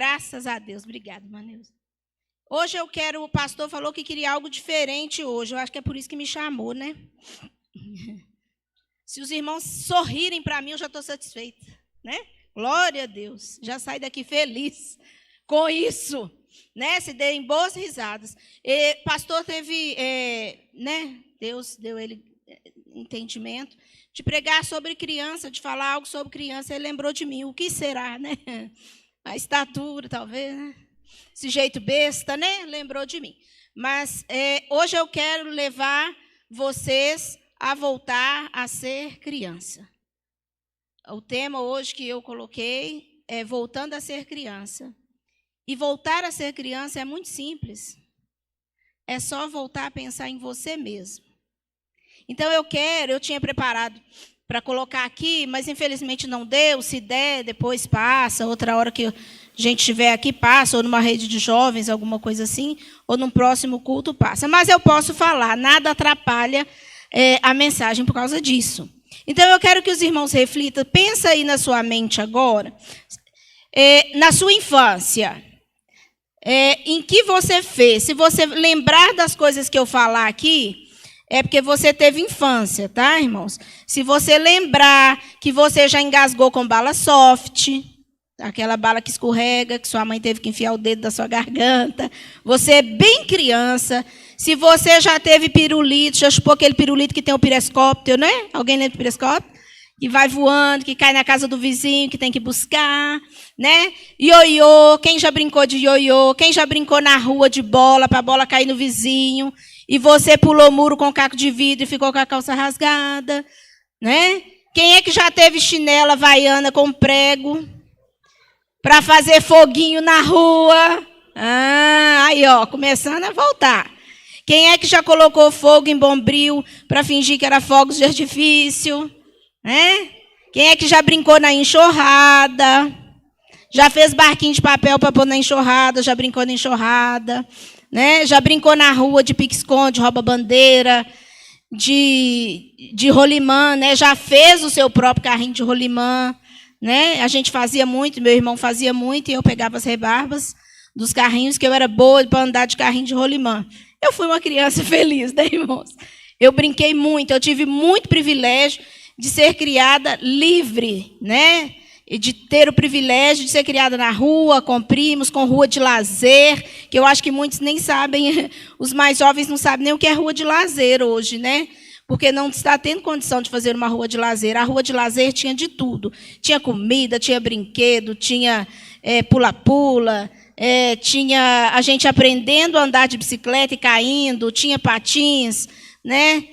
Graças a Deus. Obrigada, Maneuza. Hoje o pastor falou que queria algo diferente hoje. Eu acho que é por isso que me chamou, né? Se os irmãos sorrirem para mim, eu já estou satisfeita, né? Glória a Deus. Já saio daqui feliz com isso, né? Se deem boas risadas. Pastor teve, né? Deus deu ele entendimento de pregar sobre criança, de falar algo sobre criança. Ele lembrou de mim. O que será, né? A estatura, talvez, né? Esse jeito besta, né? Lembrou de mim. Mas hoje eu quero levar vocês a voltar a ser criança. O tema hoje que eu coloquei é voltando a ser criança. E voltar a ser criança é muito simples. É só voltar a pensar em você mesmo. Então eu tinha preparado para colocar aqui, mas infelizmente não deu. Se der, depois passa. Outra hora que a gente estiver aqui, passa. Ou numa rede de jovens, alguma coisa assim. Ou num próximo culto, passa. Mas eu posso falar, nada atrapalha a mensagem por causa disso. Então, eu quero que os irmãos reflitam. Pensa aí na sua mente agora. Na sua infância. Em que você fez. Se você lembrar das coisas que eu falar aqui... É porque você teve infância, tá, irmãos? Se você lembrar que você já engasgou com bala soft, aquela bala que escorrega, que sua mãe teve que enfiar o dedo da sua garganta, você é bem criança. Se você já teve pirulito, já chupou aquele pirulito que tem o pirescóptero, né? Alguém lembra do pirescóptero? Que vai voando, que cai na casa do vizinho, que tem que buscar, né? Ioiô, quem já brincou de ioiô? Quem já brincou na rua de bola, para a bola cair no vizinho? E você pulou muro com caco de vidro e ficou com a calça rasgada, né? Quem é que já teve chinela havaiana com prego para fazer foguinho na rua? Aí, ó, começando a voltar. Quem é que já colocou fogo em bombril para fingir que era fogos de artifício? Né? Quem é que já brincou na enxurrada? Já fez barquinho de papel para pôr na enxurrada? Já brincou na enxurrada? Né? Já brincou na rua de pique-esconde, rouba-bandeira, de rolimã, né? Já fez o seu próprio carrinho de rolimã, né? A gente fazia muito, meu irmão fazia muito, e eu pegava as rebarbas dos carrinhos, que eu era boa para andar de carrinho de rolimã. Eu fui uma criança feliz, né, irmãos? Eu brinquei muito, eu tive muito privilégio de ser criada livre, né? E de ter o privilégio de ser criada na rua, com primos, com rua de lazer, que eu acho que muitos nem sabem, os mais jovens não sabem nem o que é rua de lazer hoje, né? Porque não está tendo condição de fazer uma rua de lazer. A rua de lazer tinha de tudo. Tinha comida, tinha brinquedo, tinha pula-pula, tinha a gente aprendendo a andar de bicicleta e caindo, tinha patins, né?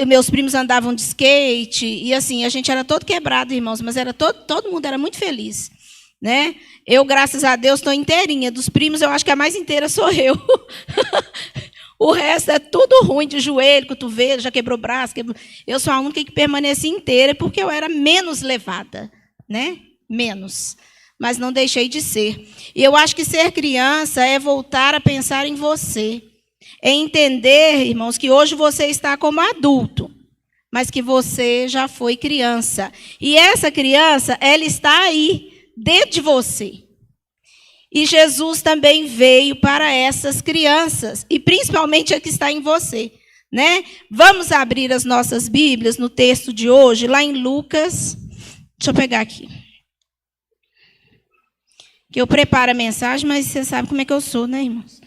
Meus primos andavam de skate, e assim, a gente era todo quebrado, irmãos, mas era todo mundo era muito feliz, né? Eu, graças a Deus, estou inteirinha. Dos primos, eu acho que a mais inteira sou eu. O resto é tudo ruim, de joelho, cotovelo, já quebrou braço. Eu sou a única que permaneci inteira, porque eu era menos levada, né? Menos. Mas não deixei de ser. E eu acho que ser criança é voltar a pensar em você. É entender, irmãos, que hoje você está como adulto, mas que você já foi criança. E essa criança, ela está aí, dentro de você. E Jesus também veio para essas crianças, e principalmente a que está em você, né? Vamos abrir as nossas Bíblias no texto de hoje, lá em Lucas. Deixa eu pegar aqui. Que eu preparo a mensagem, mas você sabe como é que eu sou, né, irmãos?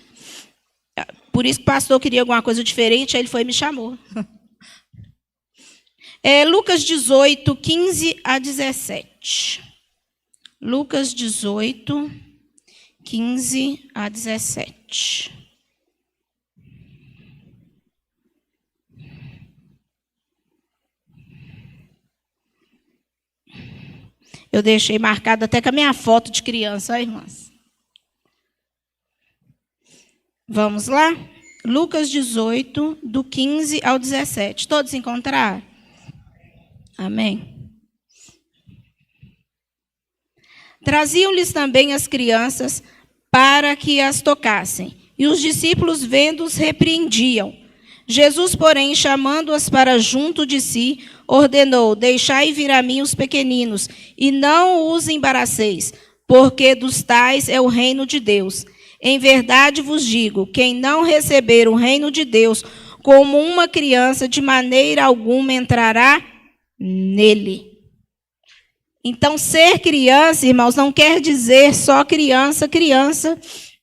Por isso que o pastor queria alguma coisa diferente, aí ele foi e me chamou. Lucas 18, 15 a 17. Lucas 18, 15 a 17. Eu deixei marcado até com a minha foto de criança, ó, irmãs. Vamos lá? Lucas 18, do 15 ao 17. Todos encontraram? Amém. Traziam-lhes também as crianças para que as tocassem. E os discípulos, vendo-os, repreendiam. Jesus, porém, chamando-as para junto de si, ordenou: deixai vir a mim os pequeninos, e não os embaraceis, porque dos tais é o reino de Deus. Em verdade vos digo, quem não receber o reino de Deus como uma criança, de maneira alguma entrará nele. Então, ser criança, irmãos, não quer dizer só criança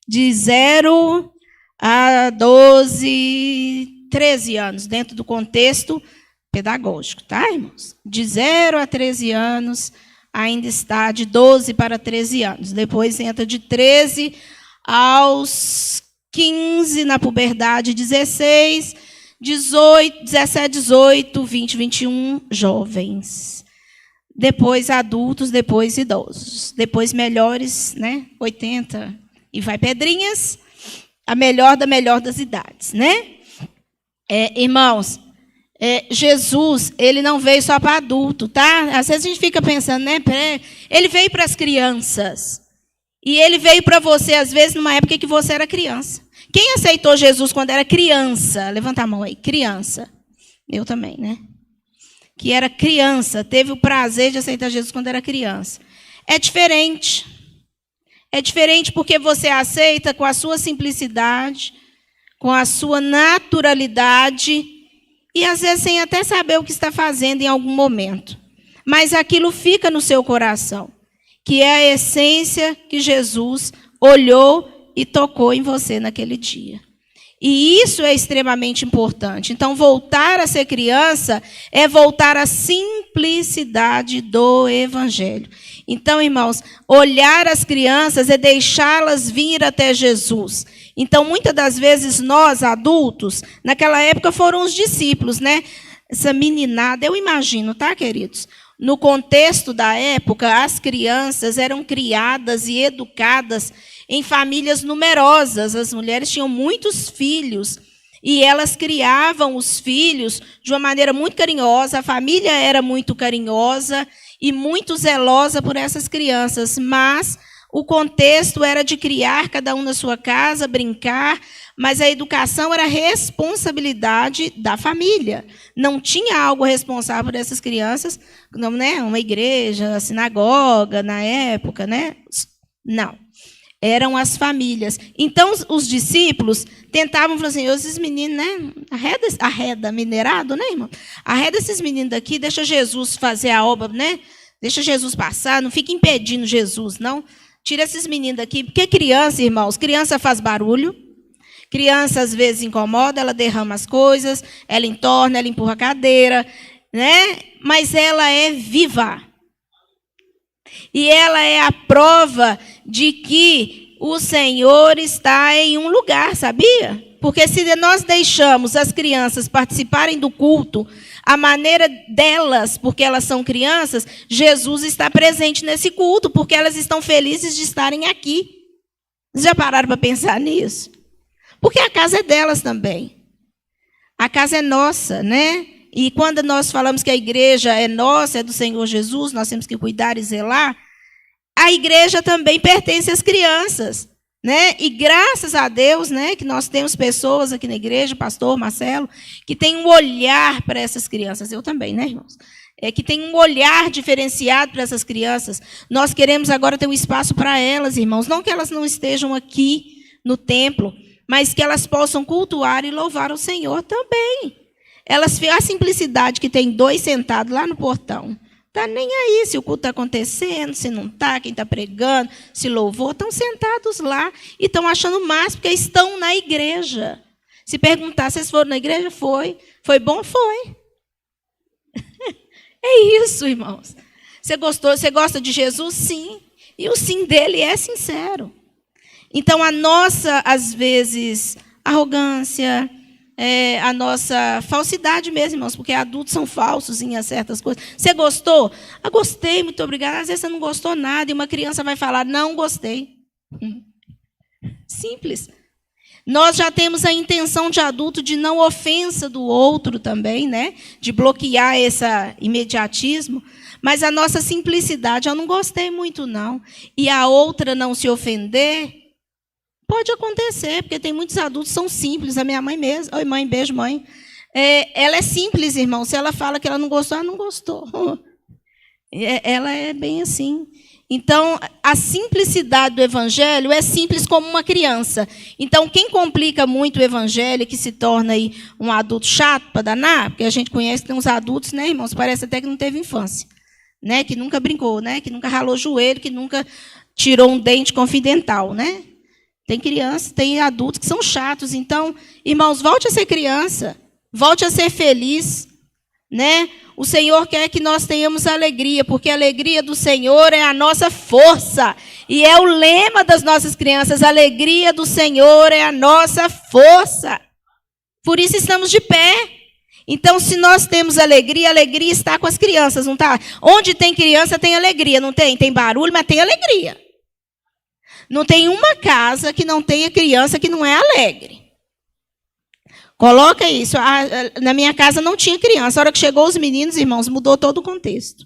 de 0 a 12, 13 anos, dentro do contexto pedagógico, tá, irmãos? De 0 a 13 anos, ainda está de 12 para 13 anos. Depois entra de 13 aos 15, na puberdade, 16, 18, 17, 18, 20, 21, jovens. Depois adultos, depois idosos. Depois melhores, né? 80 e vai pedrinhas. A melhor da melhor das idades, né? Irmãos, Jesus, ele não veio só para adulto, tá? Às vezes a gente fica pensando, né? Ele veio para as crianças. E ele veio para você, às vezes, numa época que você era criança. Quem aceitou Jesus quando era criança? Levanta a mão aí, criança. Eu também, né? Que era criança, teve o prazer de aceitar Jesus quando era criança. É diferente. É diferente porque você aceita com a sua simplicidade, com a sua naturalidade, e às vezes sem até saber o que está fazendo em algum momento. Mas aquilo fica no seu coração, que é a essência que Jesus olhou e tocou em você naquele dia. E isso é extremamente importante. Então, voltar a ser criança é voltar à simplicidade do Evangelho. Então, irmãos, olhar as crianças é deixá-las vir até Jesus. Então, muitas das vezes, nós, adultos, naquela época foram os discípulos, né? Essa meninada, eu imagino, tá, queridos? No contexto da época, as crianças eram criadas e educadas em famílias numerosas. As mulheres tinham muitos filhos e elas criavam os filhos de uma maneira muito carinhosa. A família era muito carinhosa e muito zelosa por essas crianças, mas o contexto era de criar cada um na sua casa, brincar, mas a educação era responsabilidade da família. Não tinha algo responsável por essas crianças, não, né? Uma igreja, a sinagoga na época, né? Não. Eram as famílias. Então, os discípulos tentavam falar assim, esses meninos, né? Arreda minerado, né, irmão? Arreda esses meninos daqui, deixa Jesus fazer a obra, né? Deixa Jesus passar, não fica impedindo Jesus, não. Tira esses meninos daqui, porque criança, irmãos, criança faz barulho, criança às vezes incomoda, ela derrama as coisas, ela entorna, ela empurra a cadeira, né? Mas ela é viva. E ela é a prova de que o Senhor está em um lugar, sabia? Porque se nós deixamos as crianças participarem do culto, a maneira delas, porque elas são crianças, Jesus está presente nesse culto, porque elas estão felizes de estarem aqui. Vocês já pararam para pensar nisso? Porque a casa é delas também. A casa é nossa, né? E quando nós falamos que a igreja é nossa, é do Senhor Jesus, nós temos que cuidar e zelar, a igreja também pertence às crianças, né? E graças a Deus, né, que nós temos pessoas aqui na igreja, pastor Marcelo, que tem um olhar para essas crianças. Eu também, né, irmãos? Que tem um olhar diferenciado para essas crianças. Nós queremos agora ter um espaço para elas, irmãos. Não que elas não estejam aqui no templo, mas que elas possam cultuar e louvar o Senhor também. A simplicidade que tem 2 sentados lá no portão. Está nem aí se o culto está acontecendo, se não está, quem está pregando, se louvou. Estão sentados lá e estão achando o máximo, porque estão na igreja. Se perguntar se eles foram na igreja, foi. Foi bom? Foi. É isso, irmãos. Você gosta de Jesus? Sim. E o sim dele é sincero. Então, a nossa, às vezes, arrogância, a nossa falsidade mesmo, irmãos, porque adultos são falsos em certas coisas. Você gostou? Gostei, muito obrigada. Às vezes você não gostou nada e uma criança vai falar, não gostei. Simples. Nós já temos a intenção de adulto de não ofensa do outro também, né? De bloquear esse imediatismo. Mas a nossa simplicidade, eu não gostei muito, não. E a outra não se ofender, pode acontecer, porque tem muitos adultos que são simples. A minha mãe mesmo. Oi, mãe, beijo, mãe. Ela é simples, irmão. Se ela fala que ela não gostou, ela não gostou. Ela é bem assim. Então, a simplicidade do evangelho é simples como uma criança. Então, quem complica muito o evangelho, que se torna aí um adulto chato para danar, porque a gente conhece que tem uns adultos, né, irmãos, parece até que não teve infância, né, que nunca brincou, né, que nunca ralou joelho, que nunca tirou um dente com fio dental, né? Tem crianças, tem adultos que são chatos. Então, irmãos, volte a ser criança, volte a ser feliz, né? O Senhor quer que nós tenhamos alegria, porque a alegria do Senhor é a nossa força. E é o lema das nossas crianças, a alegria do Senhor é a nossa força. Por isso estamos de pé. Então, se nós temos alegria, a alegria está com as crianças, não está? Onde tem criança, tem alegria, não tem? Tem barulho, mas tem alegria. Não tem uma casa que não tenha criança que não é alegre. Coloca isso. Na minha casa não tinha criança. A hora que chegou os meninos, irmãos, mudou todo o contexto.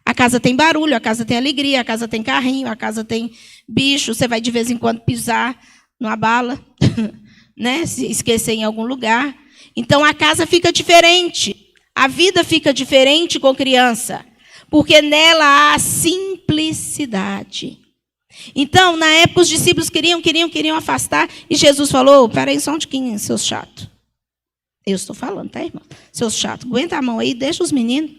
A casa tem barulho, a casa tem alegria, a casa tem carrinho, a casa tem bicho. Você vai de vez em quando pisar numa bala, né? Se esquecer em algum lugar. Então a casa fica diferente. A vida fica diferente com criança. Porque nela há simplicidade. Então, na época, os discípulos queriam afastar, e Jesus falou, peraí só um tiquinho, seus chatos. Eu estou falando, tá, irmão? Seus chatos, aguenta a mão aí, deixa os meninos,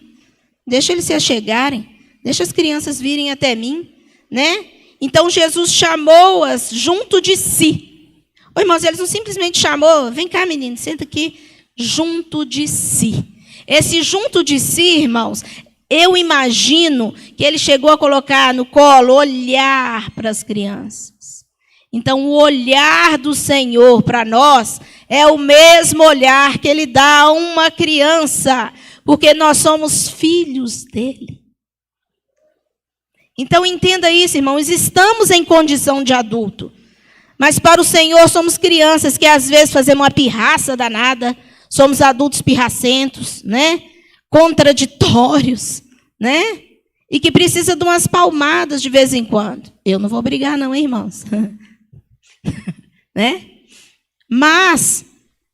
deixa eles se achegarem, deixa as crianças virem até mim, né? Então, Jesus chamou-as junto de si. Ô, irmãos, eles não simplesmente chamou, vem cá, menino, senta aqui, junto de si. Esse junto de si, irmãos, eu imagino que ele chegou a colocar no colo, olhar para as crianças. Então, o olhar do Senhor para nós é o mesmo olhar que ele dá a uma criança, porque nós somos filhos dele. Então, entenda isso, irmãos, estamos em condição de adulto, mas para o Senhor somos crianças que às vezes fazemos uma pirraça danada, somos adultos pirracentos, né? Contraditórios, né? E que precisa de umas palmadas de vez em quando. Eu não vou brigar não, hein, irmãos? Né? Mas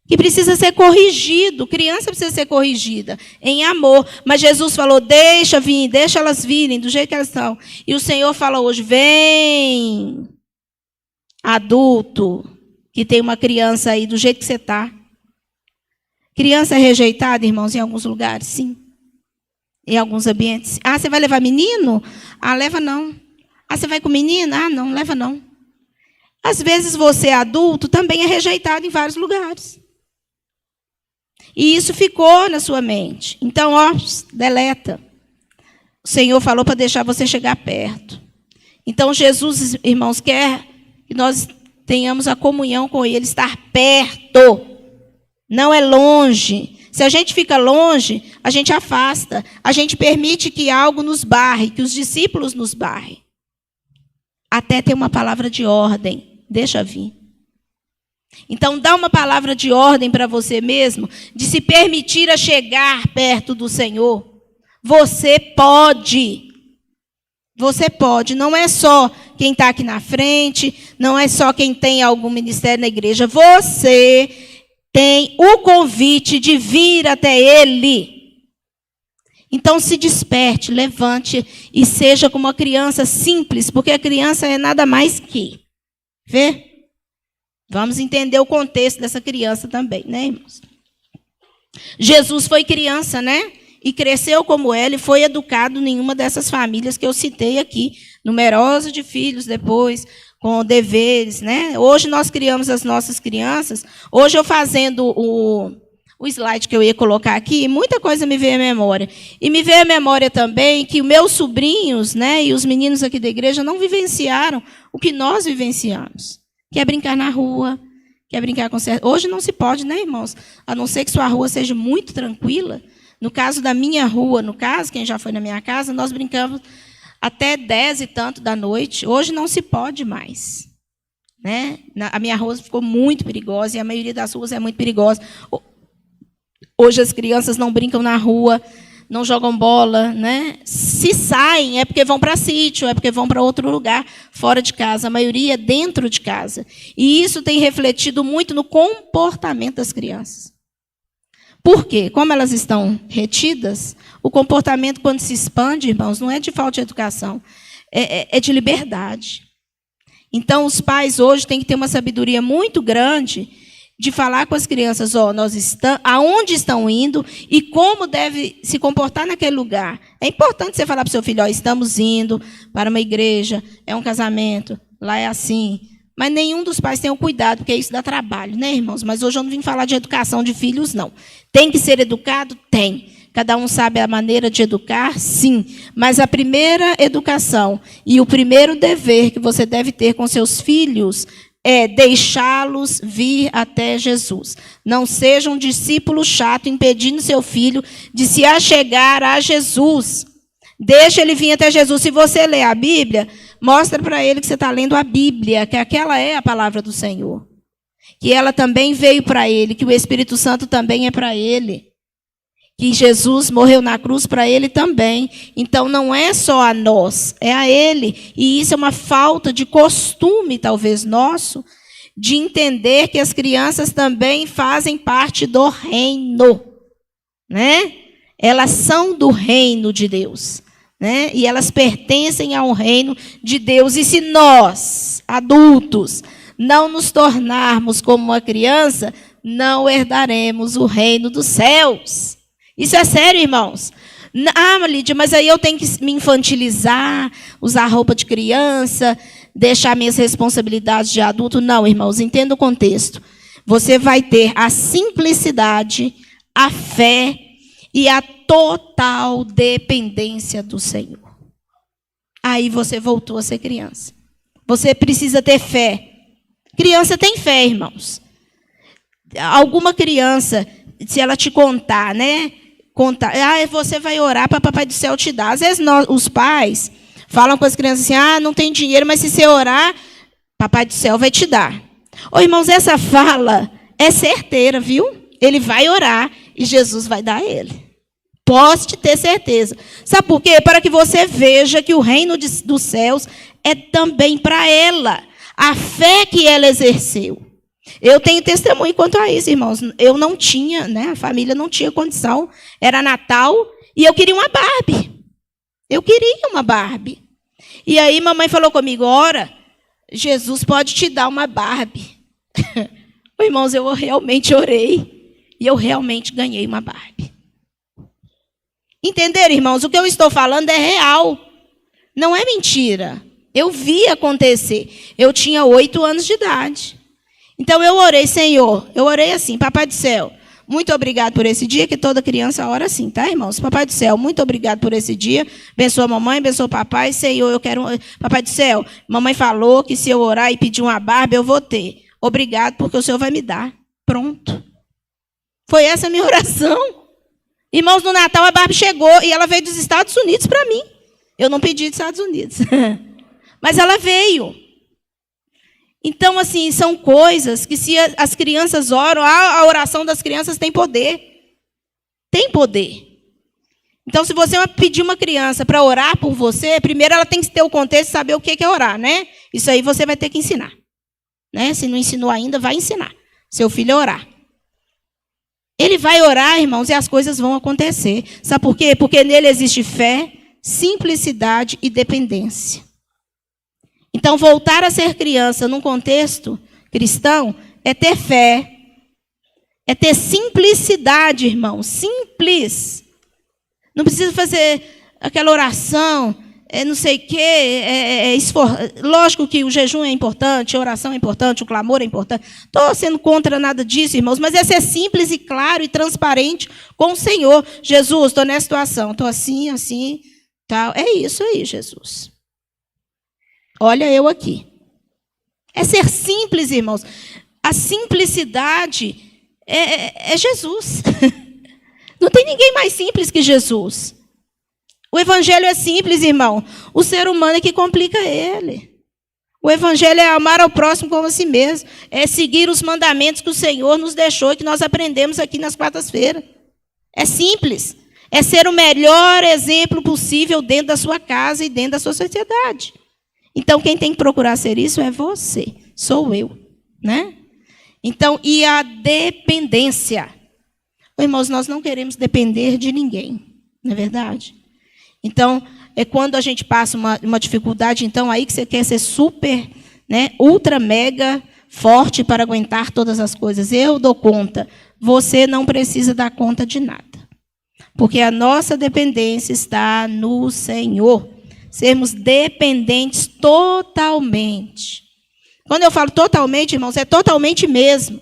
que precisa ser corrigido. Criança precisa ser corrigida em amor. Mas Jesus falou, deixa elas virem do jeito que elas estão. E o Senhor fala hoje, vem, adulto, que tem uma criança aí do jeito que você está. Criança é rejeitada, irmãos, em alguns lugares, sim. Em alguns ambientes. Ah, você vai levar menino? Ah, leva não. Ah, você vai com menina? Ah, não, leva não. Às vezes você, adulto, também é rejeitado em vários lugares. E isso ficou na sua mente. Então, ó, deleta. O Senhor falou para deixar você chegar perto. Então, Jesus, irmãos, quer que nós tenhamos a comunhão com Ele, estar perto. Não é longe. Se a gente fica longe, a gente afasta. A gente permite que algo nos barre, que os discípulos nos barrem. Até ter uma palavra de ordem. Deixa vir. Então, dá uma palavra de ordem para você mesmo, de se permitir a chegar perto do Senhor. Você pode. Você pode. Não é só quem está aqui na frente, não é só quem tem algum ministério na igreja. Você tem o convite de vir até Ele. Então, se desperte, levante e seja como uma criança simples, porque a criança é nada mais que. Vê? Vamos entender o contexto dessa criança também, né, irmãos? Jesus foi criança, né? E cresceu como ela e foi educado em uma dessas famílias que eu citei aqui, numerosa de filhos depois, com deveres, né? Hoje nós criamos as nossas crianças. Hoje eu fazendo o slide que eu ia colocar aqui, muita coisa me veio à memória. E me veio à memória também que os meus sobrinhos, né, e os meninos aqui da igreja não vivenciaram o que nós vivenciamos. Quer brincar na rua, quer brincar com certo. Hoje não se pode, né, irmãos? A não ser que sua rua seja muito tranquila. No caso da minha rua, no caso, quem já foi na minha casa, nós brincamos até 10 e tanto da noite. Hoje não se pode mais. Né? A minha rua ficou muito perigosa e a maioria das ruas é muito perigosa. Hoje as crianças não brincam na rua, não jogam bola, né? Se saem é porque vão para sítio, é porque vão para outro lugar fora de casa. A maioria é dentro de casa. E isso tem refletido muito no comportamento das crianças. Por quê? Como elas estão retidas, o comportamento, quando se expande, irmãos, não é de falta de educação. é de liberdade. Então, os pais hoje têm que ter uma sabedoria muito grande de falar com as crianças, aonde estão indo e como deve se comportar naquele lugar. É importante você falar para o seu filho, estamos indo para uma igreja, é um casamento, lá é assim. Mas nenhum dos pais tem o cuidado, porque isso dá trabalho, né, irmãos? Mas hoje eu não vim falar de educação de filhos, não. Tem que ser educado? Tem. Cada um sabe a maneira de educar? Sim. Mas a primeira educação e o primeiro dever que você deve ter com seus filhos é deixá-los vir até Jesus. Não seja um discípulo chato impedindo seu filho de se achegar a Jesus. Deixa ele vir até Jesus. Se você ler a Bíblia, mostra para ele que você está lendo a Bíblia, que aquela é a palavra do Senhor. Que ela também veio para ele, que o Espírito Santo também é para ele. Que Jesus morreu na cruz para ele também. Então não é só a nós, é a ele. E isso é uma falta de costume, talvez nosso, de entender que as crianças também fazem parte do reino, né? Elas são do reino de Deus, né? E elas pertencem ao reino de Deus. E se nós, adultos, não nos tornarmos como uma criança, não herdaremos o reino dos céus. Isso é sério, irmãos. Lídia, mas aí eu tenho que me infantilizar, usar roupa de criança, deixar minhas responsabilidades de adulto. Não, irmãos, entenda o contexto. Você vai ter a simplicidade, a fé e a total dependência do Senhor. Aí você voltou a ser criança. Você precisa ter fé. Criança tem fé, irmãos. Alguma criança, se ela te contar, né? Você vai orar para Papai do Céu te dar. Às vezes os pais falam com as crianças assim, não tem dinheiro, mas se você orar, Papai do Céu vai te dar. Irmãos, essa fala é certeira, viu? Ele vai orar e Jesus vai dar a ele. Pode ter certeza. Sabe por quê? Para que você veja que o reino dos céus é também para ela. A fé que ela exerceu. Eu tenho testemunho quanto a isso, irmãos. Eu não tinha, né? A família não tinha condição. Era Natal e eu queria uma Barbie. Eu queria uma Barbie. E aí mamãe falou comigo, ora, Jesus pode te dar uma Barbie. Irmãos, eu realmente orei e eu realmente ganhei uma Barbie. Entenderam, irmãos? O que eu estou falando é real. Não é mentira. Eu vi acontecer. Eu tinha 8 anos de idade. Então eu orei, Senhor, eu orei assim, Papai do Céu, muito obrigado por esse dia, que toda criança ora assim, tá, irmãos? Papai do Céu, muito obrigado por esse dia, abençoa a mamãe, abençoa o papai, Senhor, eu quero, Papai do Céu, mamãe falou que se eu orar e pedir uma Barbie, eu vou ter. Obrigado, porque o Senhor vai me dar. Pronto. Foi essa a minha oração. Irmãos, no Natal a Barbie chegou e ela veio dos Estados Unidos para mim. Eu não pedi dos Estados Unidos, mas ela veio. Então, assim, são coisas que se as crianças oram, a oração das crianças tem poder. Tem poder. Então, se você pedir uma criança para orar por você, primeiro ela tem que ter o contexto e saber o que é orar, né? Isso aí você vai ter que ensinar. Né? Se não ensinou ainda, vai ensinar. Seu filho a orar. Ele vai orar, irmãos, e as coisas vão acontecer. Sabe por quê? Porque nele existe fé, simplicidade e dependência. Então, voltar a ser criança num contexto cristão é ter fé, é ter simplicidade, irmão, simples. Não precisa fazer aquela oração, não sei o quê. Lógico que o jejum é importante, a oração é importante, o clamor é importante. Estou sendo contra nada disso, irmãos, mas é ser simples e claro e transparente com o Senhor. Jesus, estou nessa situação, estou assim, assim, tal. É isso aí, Jesus. Olha eu aqui. É ser simples, irmãos. A simplicidade é Jesus. Não tem ninguém mais simples que Jesus. O evangelho é simples, irmão. O ser humano é que complica ele. O evangelho é amar ao próximo como a si mesmo. É seguir os mandamentos que o Senhor nos deixou e que nós aprendemos aqui nas quartas-feiras. É simples. É ser o melhor exemplo possível dentro da sua casa e dentro da sua sociedade. Então, quem tem que procurar ser isso é você, sou eu, né? Então, e a dependência. Irmãos, nós não queremos depender de ninguém, não é verdade? Então, é quando a gente passa uma dificuldade, então aí que você quer ser super, né, ultra, mega forte para aguentar todas as coisas. Eu dou conta. Você não precisa dar conta de nada. Porque a nossa dependência está no Senhor. Sermos dependentes totalmente. Quando eu falo totalmente, irmãos, é totalmente mesmo.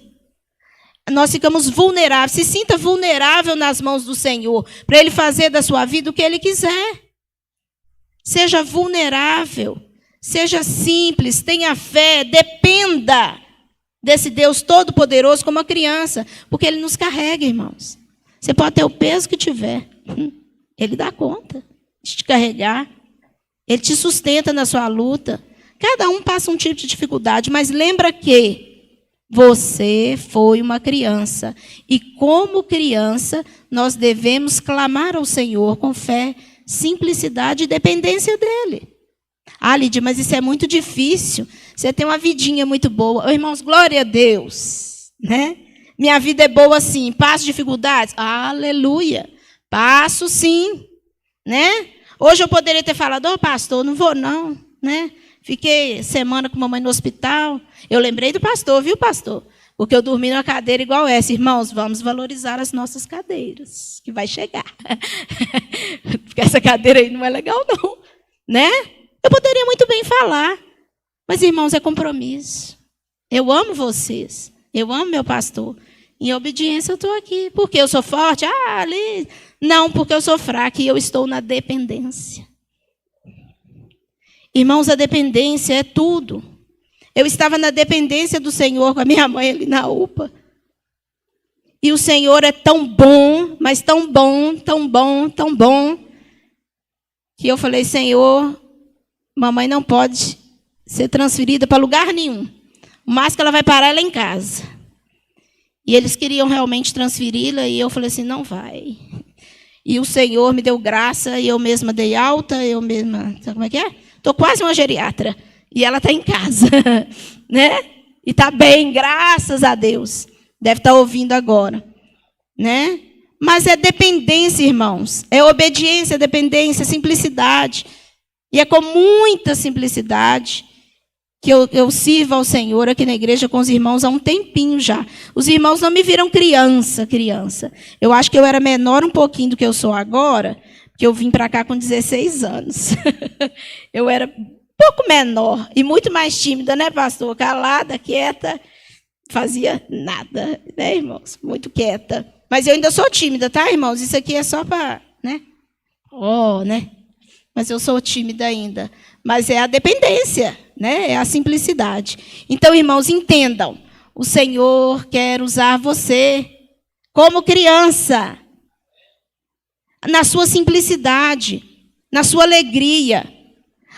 Nós ficamos vulneráveis. Se sinta vulnerável nas mãos do Senhor, para Ele fazer da sua vida o que Ele quiser. Seja vulnerável, seja simples, tenha fé, dependa desse Deus Todo-Poderoso como uma criança, porque Ele nos carrega, irmãos. Você pode ter o peso que tiver, Ele dá conta de te carregar, Ele te sustenta na sua luta. Cada um passa um tipo de dificuldade, mas lembra que você foi uma criança. E como criança, nós devemos clamar ao Senhor com fé, simplicidade e dependência dEle. Ah, Lídia, mas isso é muito difícil. Você tem uma vidinha muito boa. Oh, irmãos, glória a Deus. Né? Minha vida é boa sim. Passo dificuldades? Aleluia. Passo sim. Né? Hoje eu poderia ter falado, ô pastor, não vou não. Né? Fiquei semana com mamãe no hospital. Eu lembrei do pastor, viu, pastor? Porque eu dormi numa cadeira igual essa. Irmãos, vamos valorizar as nossas cadeiras, que vai chegar. Porque essa cadeira aí não é legal, não. Né? Eu poderia muito bem falar. Mas, irmãos, é compromisso. Eu amo vocês. Eu amo meu pastor. Em obediência eu estou aqui. Porque eu sou forte? Ah, ali. Não, porque eu sou fraca e eu estou na dependência. Irmãos, a dependência é tudo. Eu estava na dependência do Senhor com a minha mãe ali na UPA. E o Senhor é tão bom, mas tão bom, tão bom, tão bom, que eu falei, Senhor, mamãe não pode ser transferida para lugar nenhum. O máximo que ela vai parar é lá em casa. E eles queriam realmente transferi-la e eu falei assim, não vai. E o Senhor me deu graça e eu mesma dei alta, eu mesma, sabe como é que é? Estou quase uma geriatra. E ela está em casa, né? E está bem, graças a Deus. Deve estar ouvindo agora, né? Mas é dependência, irmãos. É obediência, dependência, simplicidade. E é com muita simplicidade que eu sirvo ao Senhor aqui na igreja com os irmãos há um tempinho já. Os irmãos não me viram criança. Eu acho que eu era menor um pouquinho do que eu sou agora, porque eu vim para cá com 16 anos. Eu era pouco menor e muito mais tímida, né, pastor? Calada, quieta, fazia nada, né, irmãos? Muito quieta. Mas eu ainda sou tímida, tá, irmãos? Isso aqui é só para, né? Né? Mas eu sou tímida ainda. Mas é a dependência, né? É a simplicidade. Então, irmãos, entendam. O Senhor quer usar você como criança, na sua simplicidade, na sua alegria.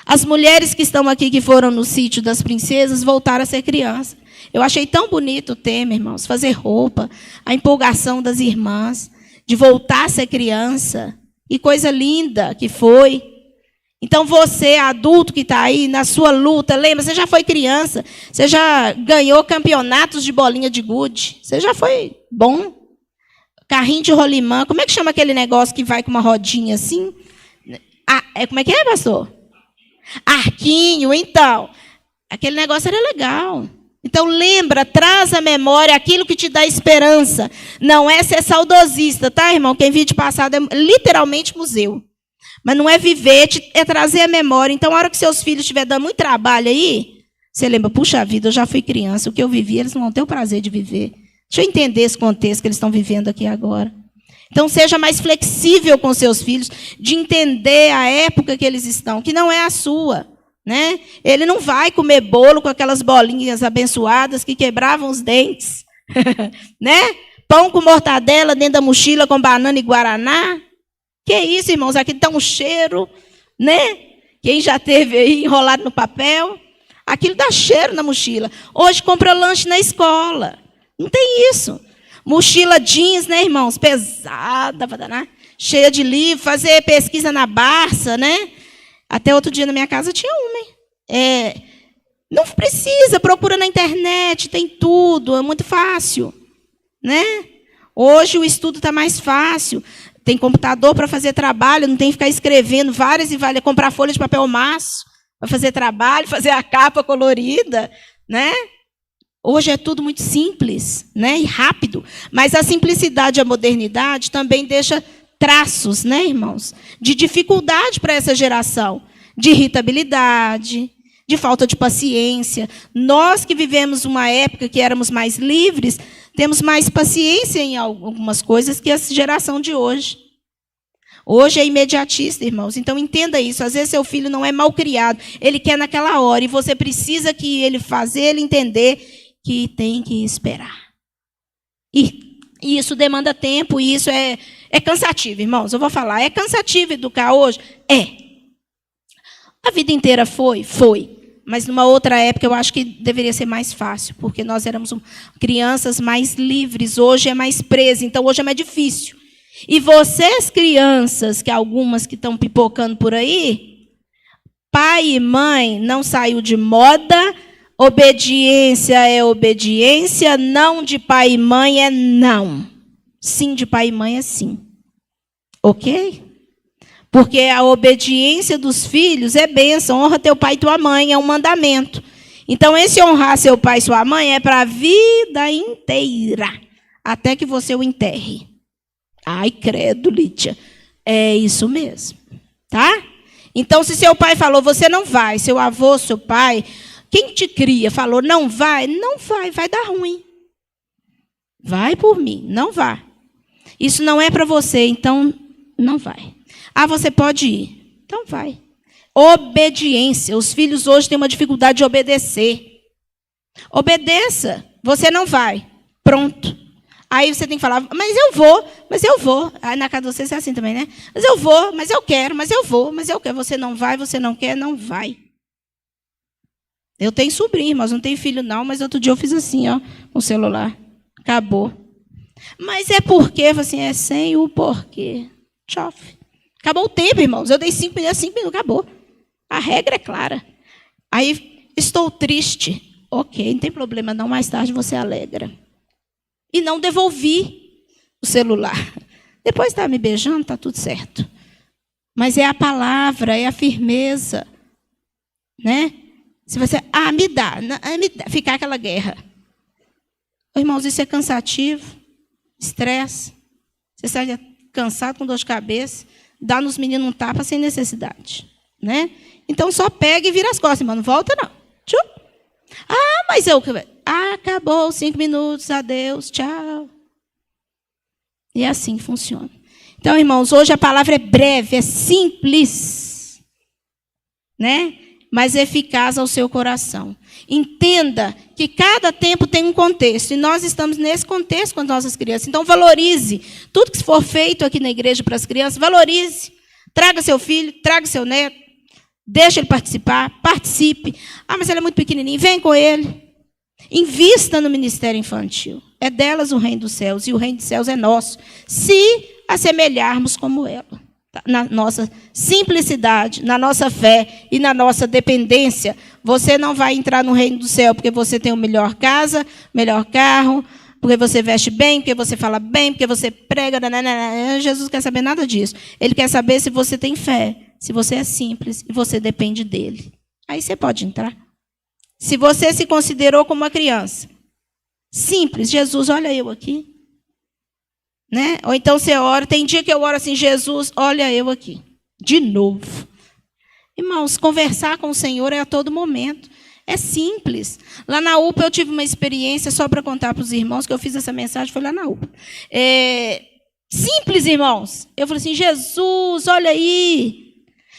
As mulheres que estão aqui, que foram no sítio das princesas, voltaram a ser criança. Eu achei tão bonito o tema, irmãos, fazer roupa, a empolgação das irmãs, de voltar a ser criança. Que coisa linda que foi. Então, você, adulto que está aí, na sua luta, lembra, você já foi criança, você já ganhou campeonatos de bolinha de gude, você já foi bom. Carrinho de rolimã, como é que chama aquele negócio que vai com uma rodinha assim? Como é que é, pastor? Arquinho, então. Aquele negócio era legal. Então, lembra, traz à memória aquilo que te dá esperança. Não é ser saudosista, tá, irmão? Quem vive de passado é literalmente museu. Mas não é viver, é trazer a memória. Então, a hora que seus filhos estiverem dando muito trabalho aí, você lembra, puxa vida, eu já fui criança, o que eu vivi, eles não vão ter o prazer de viver. Deixa eu entender esse contexto que eles estão vivendo aqui agora. Então, seja mais flexível com seus filhos, de entender a época que eles estão, que não é a sua. Né? Ele não vai comer bolo com aquelas bolinhas abençoadas que quebravam os dentes. Né? Pão com mortadela dentro da mochila com banana e guaraná. Que isso, irmãos? Aqui está um cheiro. Né? Quem já teve aí enrolado no papel, aquilo dá cheiro na mochila. Hoje compra lanche na escola. Não tem isso. Mochila jeans, né, irmãos? Pesada, cheia de livro, fazer pesquisa na Barça, né? Até outro dia na minha casa tinha uma. Não precisa, procura na internet, tem tudo, é muito fácil. Né? Hoje o estudo está mais fácil. tem computador para fazer trabalho, não tem que ficar escrevendo várias e várias, comprar folha de papel maço para fazer trabalho, fazer a capa colorida, né? Hoje é tudo muito simples, né? E rápido. Mas a simplicidade e a modernidade também deixa traços, né, irmãos? De dificuldade para essa geração, de irritabilidade, de falta de paciência. Nós que vivemos uma época que éramos mais livres, temos mais paciência em algumas coisas que a geração de hoje. Hoje é imediatista, irmãos. Então, entenda isso. Às vezes, seu filho não é mal criado. Ele quer naquela hora. E você precisa que ele fazer ele entender que tem que esperar. E isso demanda tempo. E isso é cansativo, irmãos. Eu vou falar. É cansativo educar hoje? É. A vida inteira foi? Foi. Mas numa outra época eu acho que deveria ser mais fácil. Porque nós éramos crianças mais livres. Hoje é mais presa. Então, hoje é mais difícil. E vocês, crianças, que algumas que estão pipocando por aí, pai e mãe não saiu de moda, obediência é obediência, não de pai e mãe é não. Sim de pai e mãe é sim. Ok? Porque a obediência dos filhos é bênção, honra teu pai e tua mãe, é um mandamento. Então, esse honrar seu pai e sua mãe é para a vida inteira, até que você o enterre. Ai, credo, Lídia. É isso mesmo, tá? Então, se seu pai falou, você não vai. Seu avô, seu pai, quem te cria, falou, não vai. Não vai, vai dar ruim. Vai por mim, não vá. Isso não é para você, então não vai. Ah, você pode ir. Então vai. Obediência. Os filhos hoje têm uma dificuldade de obedecer. Obedeça. Você não vai. Pronto. Aí você tem que falar, mas eu vou. Aí na casa de vocês é assim também, né? Mas eu vou, mas eu quero, mas eu vou, mas eu quero. Você não vai, você não quer, não vai. Eu tenho sobrinho, mas não tenho filho não, mas outro dia eu fiz assim, ó, com o celular. Acabou. Mas é porque, assim, é sem o porquê. Chofe. Acabou o tempo, irmãos. Eu dei 5 minutos, acabou. A regra é clara. Aí, estou triste. Ok, não tem problema não, mais tarde você alegra. E não devolvi o celular. Depois está me beijando, está tudo certo. Mas é a palavra, é a firmeza. Né? Se você, me dá, ficar aquela guerra. Irmãos, isso é cansativo, estresse. Você sai cansado, com dor de cabeça, dá nos meninos um tapa sem necessidade. Né? Então, só pega e vira as costas, irmão. Não volta, não. Tchau. Mas eu... acabou, 5 minutos, adeus, tchau. E é assim que funciona. Então, irmãos, hoje a palavra é breve, é simples, né? Mas eficaz ao seu coração. Entenda que cada tempo tem um contexto, e nós estamos nesse contexto com as nossas crianças. Então, valorize tudo que for feito aqui na igreja para as crianças, valorize. Traga seu filho, traga seu neto, deixa ele participar, participe. Mas ele é muito pequenininho, vem com ele. Invista no ministério infantil. É delas o reino dos céus, e o reino dos céus é nosso, se assemelharmos como ela. Na nossa simplicidade, na nossa fé e na nossa dependência, você não vai entrar no reino do céu porque você tem a melhor casa, melhor carro, porque você veste bem, porque você fala bem, porque você prega. Jesus não quer saber nada disso. Ele quer saber se você tem fé, se você é simples e você depende dele. Aí você pode entrar. Se você se considerou como uma criança simples, Jesus, olha eu aqui. Né? Ou então você ora, tem dia que eu oro assim, Jesus, olha eu aqui. De novo. Irmãos, conversar com o Senhor é a todo momento. É simples. Lá na UPA eu tive uma experiência, só para contar para os irmãos, que eu fiz essa mensagem, foi lá na UPA. Simples, irmãos. Eu falei assim, Jesus, olha aí.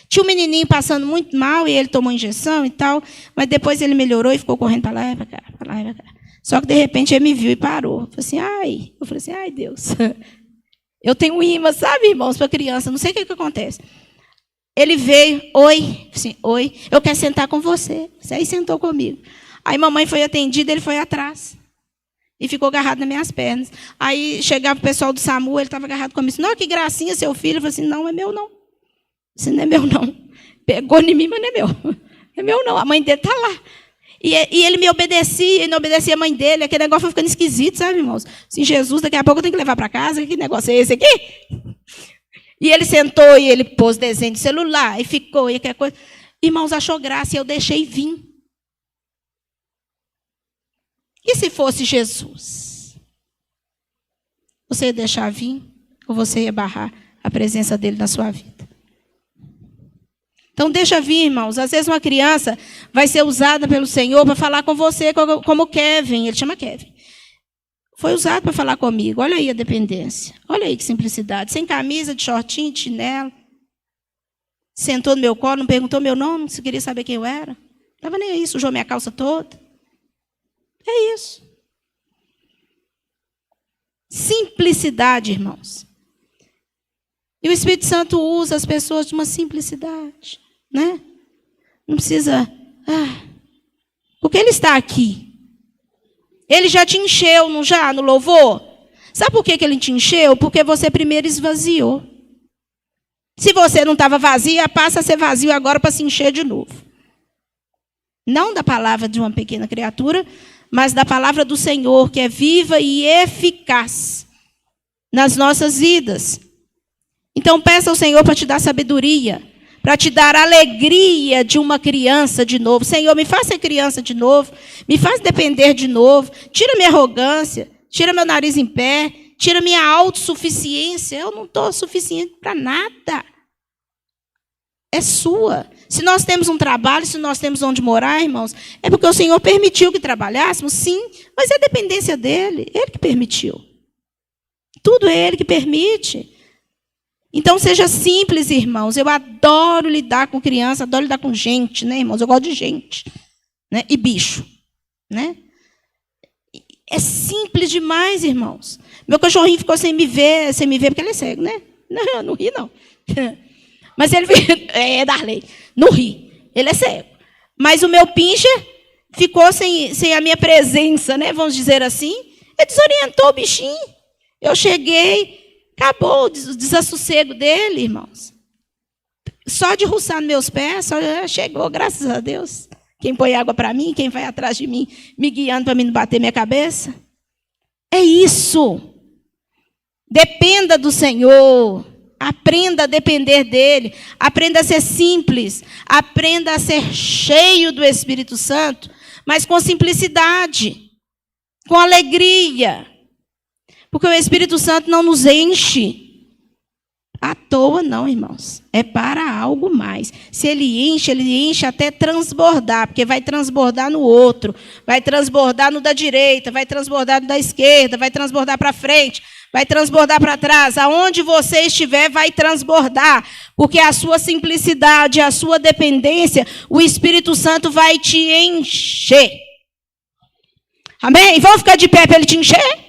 Tinha um menininho passando muito mal e ele tomou injeção e tal, mas depois ele melhorou e ficou correndo para lá e para cá, para lá e para cá. Só que, de repente, ele me viu e parou. Eu falei assim, ai, Deus. Eu tenho um imã, sabe, irmãos, para criança. Não sei o que acontece. Ele veio, oi, assim, oi, eu quero sentar com você. Aí sentou comigo. Aí mamãe foi atendida, ele foi atrás. E ficou agarrado nas minhas pernas. Aí chegava o pessoal do SAMU, ele estava agarrado comigo. Não, que gracinha, seu filho. Eu falei assim, não, é meu não. Isso não é meu não. Pegou em mim, mas não é meu. Não é meu não, a mãe dele está lá. E ele me obedecia, e não obedecia a mãe dele. Aquele negócio foi ficando esquisito, sabe, irmãos? Assim, Jesus, daqui a pouco eu tenho que levar para casa. Que negócio é esse aqui? E ele sentou e ele pôs desenho de celular e ficou e aquela coisa. Irmãos, achou graça e eu deixei vir. E se fosse Jesus? Você ia deixar vir ou você ia barrar a presença dele na sua vida? Então deixa vir, irmãos. Às vezes uma criança vai ser usada pelo Senhor para falar com você, como Kevin. Ele chama Kevin. Foi usado para falar comigo. Olha aí a dependência. Olha aí que simplicidade. Sem camisa, de shortinho, de chinelo. Sentou no meu colo, não perguntou meu nome, não queria saber quem eu era. Não estava nem aí, sujou minha calça toda. É isso. Simplicidade, irmãos. E o Espírito Santo usa as pessoas de uma simplicidade, né? Não precisa... porque ele está aqui. Ele já te encheu, não já, no louvor? Sabe por que ele te encheu? Porque você primeiro esvaziou. Se você não estava vazia, passa a ser vazio agora para se encher de novo. Não da palavra de uma pequena criatura, mas da palavra do Senhor, que é viva e eficaz nas nossas vidas. Então peça ao Senhor para te dar sabedoria, para te dar alegria de uma criança de novo. Senhor, me faça ser criança de novo, me faz depender de novo, tira minha arrogância, tira meu nariz em pé, tira minha autossuficiência. Eu não estou suficiente para nada. É sua. Se nós temos um trabalho, se nós temos onde morar, irmãos, é porque o Senhor permitiu que trabalhássemos, sim, mas é dependência dele, ele que permitiu. Tudo é ele que permite. Então, seja simples, irmãos. Eu adoro lidar com criança, adoro lidar com gente, né, irmãos? Eu gosto de gente, né? E bicho, né? É simples demais, irmãos. Meu cachorrinho ficou sem me ver porque ele é cego, né? Não ri, não. Mas ele... Darley, não ri. Ele é cego. Mas o meu pincher ficou sem a minha presença, né? Vamos dizer assim. Ele desorientou o bichinho. Eu cheguei... Acabou o desassossego dele, irmãos. Só de ruçar nos meus pés, só chegou, graças a Deus. Quem põe água para mim, quem vai atrás de mim, me guiando para mim não bater minha cabeça. É isso. Dependa do Senhor. Aprenda a depender dele. Aprenda a ser simples. Aprenda a ser cheio do Espírito Santo, mas com simplicidade, com alegria. Porque o Espírito Santo não nos enche à toa, não, irmãos. É para algo mais. Se ele enche até transbordar, porque vai transbordar no outro, vai transbordar no da direita, vai transbordar no da esquerda, vai transbordar para frente, vai transbordar para trás. Aonde você estiver, vai transbordar. Porque a sua simplicidade, a sua dependência, o Espírito Santo vai te encher. Amém? Vamos ficar de pé para ele te encher?